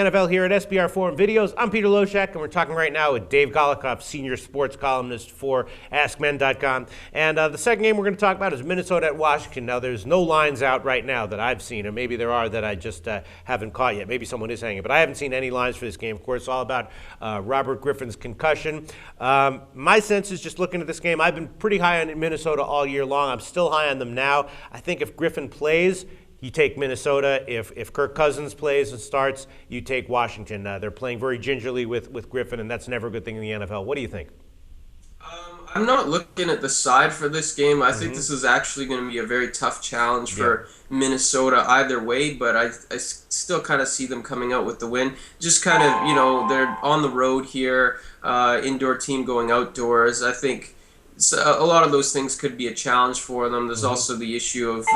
NFL here at SBR Forum Videos. I'm Peter Loshak, and we're talking right now with Dave Golokhov, senior sports columnist for AskMen.com. And the second game we're going to talk about is Minnesota at Washington. Now, there's no lines out right now that I've seen, or maybe there are that I just haven't caught yet. Maybe someone is hanging, but I haven't seen any lines for this game. Of course, it's all about Robert Griffin's concussion. My sense is, just looking at this game, I've been pretty high on Minnesota all year long. I'm still high on them now. I think if Griffin plays, you take Minnesota. If Kirk Cousins plays and starts, you take Washington. They're playing very gingerly with Griffin, and that's never a good thing in the NFL. What do you think? I'm not looking at the side for this game. I think this is actually going to be a very tough challenge for Minnesota either way, but I still kind of see them coming out with the win. Just kind of, they're on the road here, indoor team going outdoors. I think a lot of those things could be a challenge for them. There's also the issue of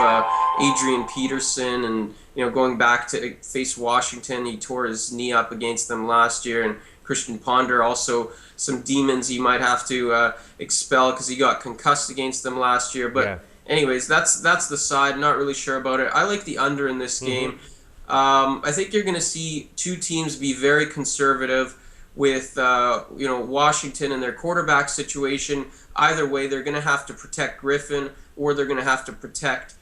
Adrian Peterson, and going back to face Washington, he tore his knee up against them last year, and Christian Ponder also some demons he might have to expel because he got concussed against them last year. But anyways, that's the side. Not really sure about it. I like the under in this game. I think you're going to see two teams be very conservative with Washington and their quarterback situation. Either way, they're going to have to protect Griffin, or they're going to have to protect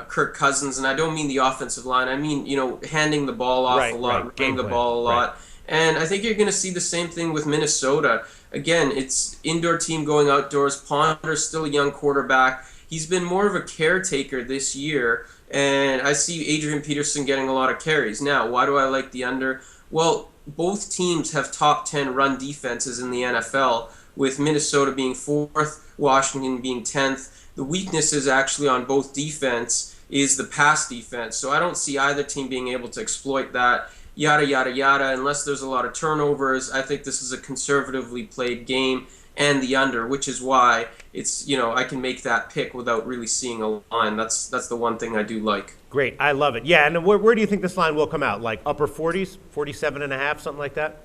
Kirk Cousins. And I don't mean the offensive line. I mean, handing the ball off a lot, running the ball a lot. And I think you're going to see the same thing with Minnesota. Again, it's indoor team going outdoors. Ponder's still a young quarterback. He's been more of a caretaker this year, and I see Adrian Peterson getting a lot of carries. Now, why do I like the under? Well, both teams have top 10 run defenses in the NFL, with Minnesota being 4th, Washington being 10th. The weakness is actually on both defense is the pass defense. So I don't see either team being able to exploit that. Yada, yada, yada. Unless there's a lot of turnovers, I think this is a conservatively played game, and the under, which is why it's, I can make that pick without really seeing a line. That's the one thing I do like. Great. I love it. Yeah, and where do you think this line will come out? Like upper 40s, 47.5, something like that?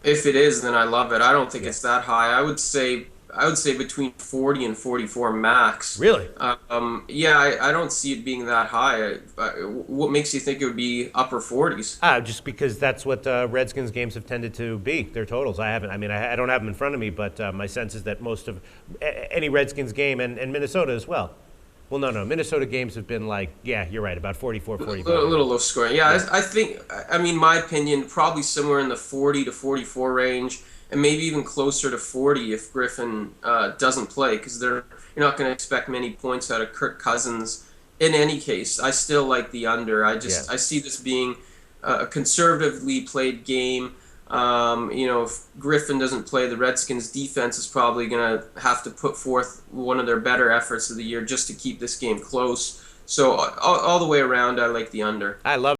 If it is, then I love it. I don't think it's that high. I would say between 40 and 44 max. Really? I don't see it being that high. What makes you think it would be upper 40s? Just because that's what Redskins games have tended to be, their totals. I don't have them in front of me, but my sense is that most of any Redskins game, and Minnesota as well. Well, no. Minnesota games have been like, you're right, about 44, 45. A little low scoring. I think, my opinion, probably somewhere in the 40 to 44 range, and maybe even closer to 40 if Griffin doesn't play, because you're not going to expect many points out of Kirk Cousins. In any case, I still like the under. I see this being a conservatively played game. If Griffin doesn't play, the Redskins defense is probably going to have to put forth one of their better efforts of the year just to keep this game close. So all the way around, I like the under. I love